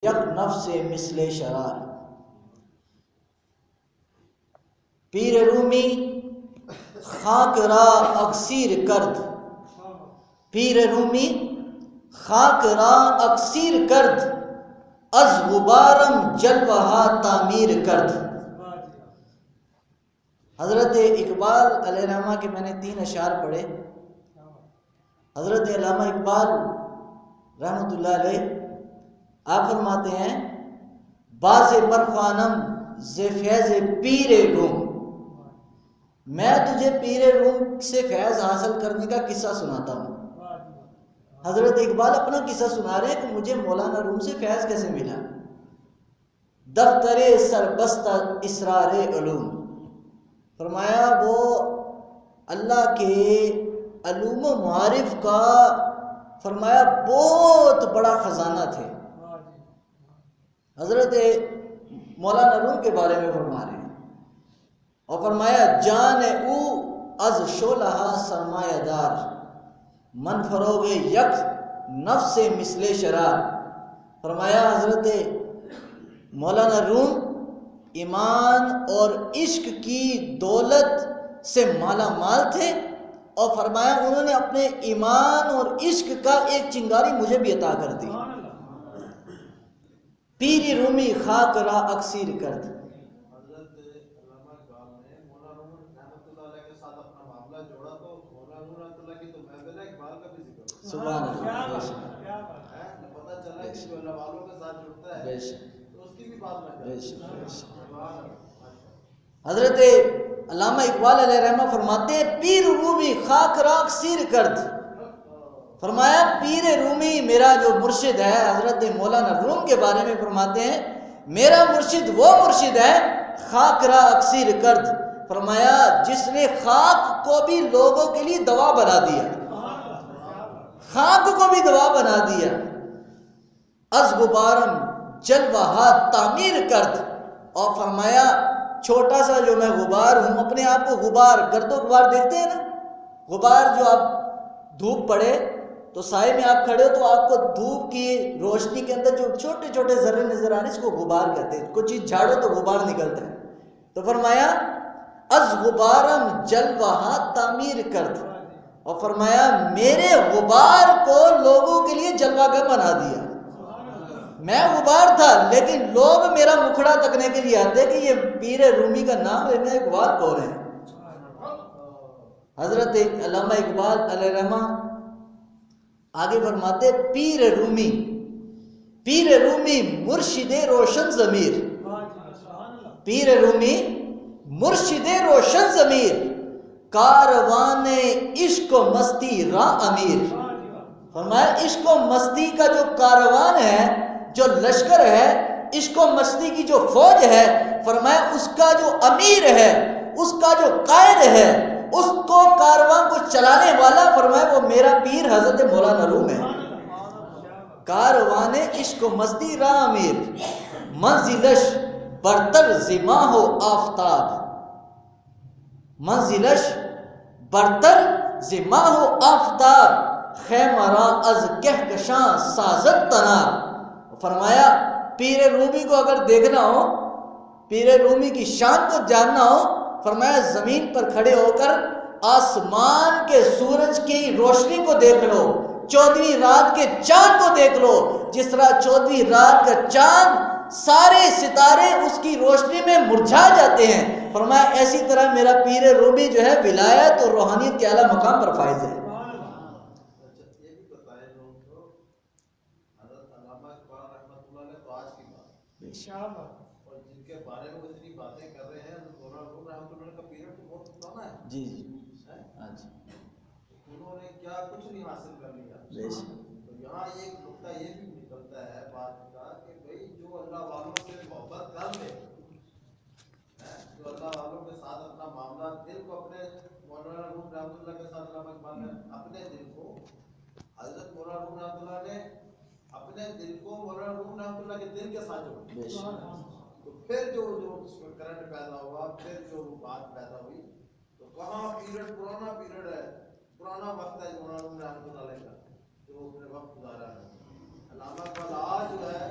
یک نفس مثل شرار. پیر رومی خاک را اکسیر کرد، پیر رومی خاک را اکسیر کرد، از غبارم جلوہ تعمیر کرد. حضرت اقبال علیہ الرحمہ کے میں نے 3 اشعار پڑھے. حضرت علامہ اقبال رحمۃ اللہ علیہ آپ فرماتے ہیں باز برخوانم ز فیض پیر روم. میں تجھے پیر روم سے فیض حاصل کرنے کا قصہ سناتا ہوں. حضرت اقبال اپنا قصہ سنا رہے ہیں کہ مجھے مولانا روم سے فیض کیسے ملا. دفتر سربستہ اسرار علوم، فرمایا وہ اللہ کے علوم و معارف کا فرمایا بہت بڑا خزانہ تھے. حضرت مولانا روم کے بارے میں فرما رہے ہیں اور فرمایا جان او از شعلہ سرمایہ دار، من فروغ یک نفس مثل شرار. فرمایا حضرت مولانا روم ایمان اور عشق کی دولت سے مالا مال تھے، اور فرمایا انہوں نے اپنے ایمان اور عشق کا ایک چنگاری مجھے بھی عطا کر دی. پیری رومی خاک را اکسیر کرد. حضرت علامہ اقبال نے مولانا روم رحمۃ اللہ علیہ کے ساتھ اپنا معاملہ جوڑا تو مولانا روم رحمۃ اللہ کی تو محفل ہے، اقبال کا بھی ذکر ہے. سبحان اللہ. پتہ چلا کہ جو اللہ والوں کے ساتھ جڑتا ہے تو اس کی بھی بات نہ کرے. حضرت علامہ اقبال علیہ رحمہ فرماتے ہیں پیر رومی خاک را اکسیر کرد. فرمایا پیر رومی میرا جو مرشد ہے، حضرت مولانا روم کے بارے میں فرماتے ہیں میرا مرشد وہ مرشد ہے خاک را اکسیر کرد. فرمایا جس نے خاک کو بھی لوگوں کے لیے دوا بنا دیا، خاک کو بھی دوا بنا دیا. از غبارم جلوہ تعمیر کرد. اور فرمایا چھوٹا سا جو میں غبار ہوں، اپنے آپ کو غبار، گرد و غبار دیکھتے ہیں نا، غبار جو آپ دھوپ پڑے تو سائے میں آپ کھڑے ہو تو آپ کو دھوپ کی روشنی کے اندر جو چھوٹے چھوٹے ذرے نظر آ رہے ہیں، اس کو غبار کہتے ہیں. کوئی چیز جھاڑو تو غبار نکلتا ہے. تو فرمایا از غبارم جلوہ تعمیر کرد. اور فرمایا میرے غبار کو لوگوں کے لیے جلوہ گاہ بنا دیا. میں غبار تھا لیکن لوگ میرا مکھڑا تکنے کے لیے آتے کہ یہ پیر رومی کا نام لینا اقبال کون ہے. حضرت علامہ اقبال علیہ رحمہ آگے فرماتے پیر رومی، پیر رومی مرشد روشن ضمیر. پیر رومی مرشد روشن ضمیر، کاروان عشق و مستی را امیر. فرمایا عشق و مستی کا جو کاروان ہے، جو لشکر ہے، عشق و مستی کی جو فوج ہے، فرمایا اس کا جو امیر ہے، اس کا جو قائد ہے، اس کو کاروان کو چلانے والا فرمایا وہ میرا پیر حضرت مولانا روم ہے. کاروان عشق و مستی را امیر، منزلش برتر زماہ و آفتاب، منزلش برتر زماہ و آفتاب، خیمہ را از کہکشاں سازد تناب. فرمایا پیر رومی کو اگر دیکھنا ہو، پیر رومی کی شان کو جاننا ہو، فرمایا زمین پر کھڑے ہو کر آسمان کے سورج کی روشنی کو دیکھ لو، 14ویں رات کے چاند کو دیکھ لو. جس طرح 14ویں رات کا چاند سارے ستارے اس کی روشنی میں مرجھا جاتے ہیں، فرمایا ایسی طرح میرا پیر رومی جو ہے ولایت اور روحانیت کے اعلیٰ مقام پر فائز ہے. اور جن کے بارے میں وہ اتنی باتیں کر رہے ہیں مولانا روم رحمۃ اللہ کا پیریڈ تو بہت پرانا ہے. جی جی ہاں جی. انہوں نے کیا کچھ نہیں حاصل کر لیا. تو یہاں ایک نقطہ یہ بھی نکلتا ہے بات کا کہ بھائی جو اللہ والوں سے محبت کر لے، جو اللہ والوں کے ساتھ اپنا معاملہ دل کو اپنے مولانا روم رحمۃ اللہ کے ساتھ علامہ اقبال نے اپنے دل کو، حضرت مولانا روم رحمۃ اللہ نے اپنے دل کو مولانا روم رحمۃ اللہ کے دل کے ساتھ جوڑا. تو پھر جو اس میں کرنٹ پیدا ہوا، پھر جو بات پیدا ہوئی، تو کہاں پیریڈ پرانا پیریڈ ہے، پرانا وقت ہے مولانا رحمۃ اللہ علیہ کا جو اپنے وقت گزارا ہے. علامہ اقبال آج جو ہے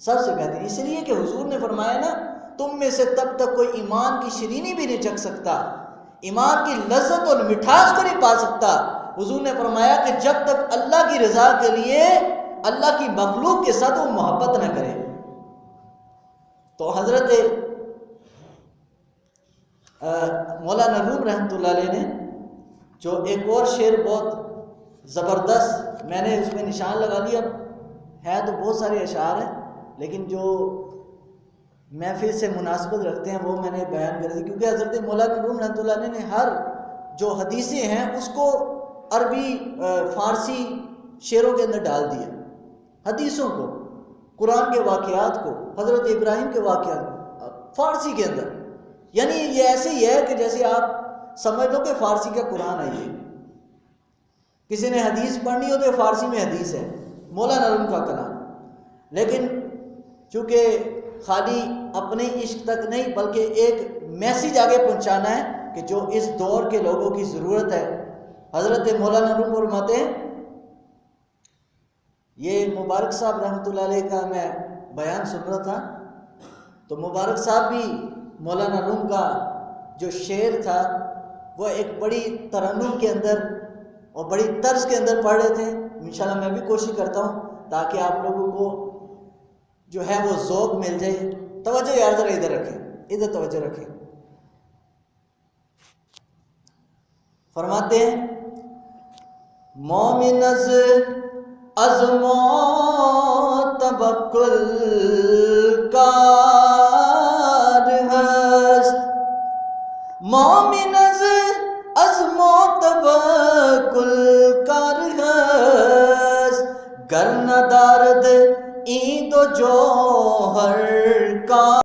سب سے بہترین، اس لیے کہ حضور نے فرمایا نا تم میں سے تب تک کوئی ایمان کی شیرینی بھی نہیں چکھ سکتا، ایمان کی لذت اور مٹھاس کو نہیں پا سکتا۔ حضور نے فرمایا کہ جب تک اللہ کی رضا کے لیے اللہ کی مخلوق کے ساتھ وہ محبت نہ کرے۔ تو حضرت مولانا روم رحمۃ اللہ علیہ نے جو ایک اور شعر بہت زبردست، میں نے اس میں نشان لگا لیا، ہے تو بہت سارے اشعار ہیں لیکن جو محفل سے مناسبت رکھتے ہیں وہ میں نے بیان کر دی، کیونکہ حضرت مولانا روم رحمۃ اللہ علیہ نے ہر جو حدیثیں ہیں اس کو عربی فارسی شعروں کے اندر ڈال دیا، حدیثوں کو، قرآن کے واقعات کو، حضرت ابراہیم کے واقعات کو فارسی کے اندر، یعنی یہ ایسے ہی ہے کہ جیسے آپ سمجھ لو کہ فارسی کا قرآن ہے۔ یہ کسی نے حدیث پڑھنی ہو تو فارسی میں حدیث ہے، مولانا روم کا کلام، لیکن چونکہ خالی اپنے عشق تک نہیں بلکہ ایک میسیج آگے پہنچانا ہے کہ جو اس دور کے لوگوں کی ضرورت ہے۔ حضرت مولانا روم فرماتے ہیں، یہ مبارک صاحب رحمۃ اللہ علیہ کا میں بیان سن رہا تھا تو مبارک صاحب بھی مولانا روم کا جو شعر تھا وہ ایک بڑی ترنم کے اندر اور بڑی طرز کے اندر پڑھ رہے تھے۔ انشاءاللہ میں بھی کوشش کرتا ہوں تاکہ آپ لوگوں کو جو ہے وہ ذوق مل جائے۔ توجہ یار ذرا ادھر رکھیں، ادھر توجہ رکھیں۔ فرماتے ہیں مومن از موت توکل کار ہست، مومن از موت توکل کار ہست، گر ندارد این دو جوہر کا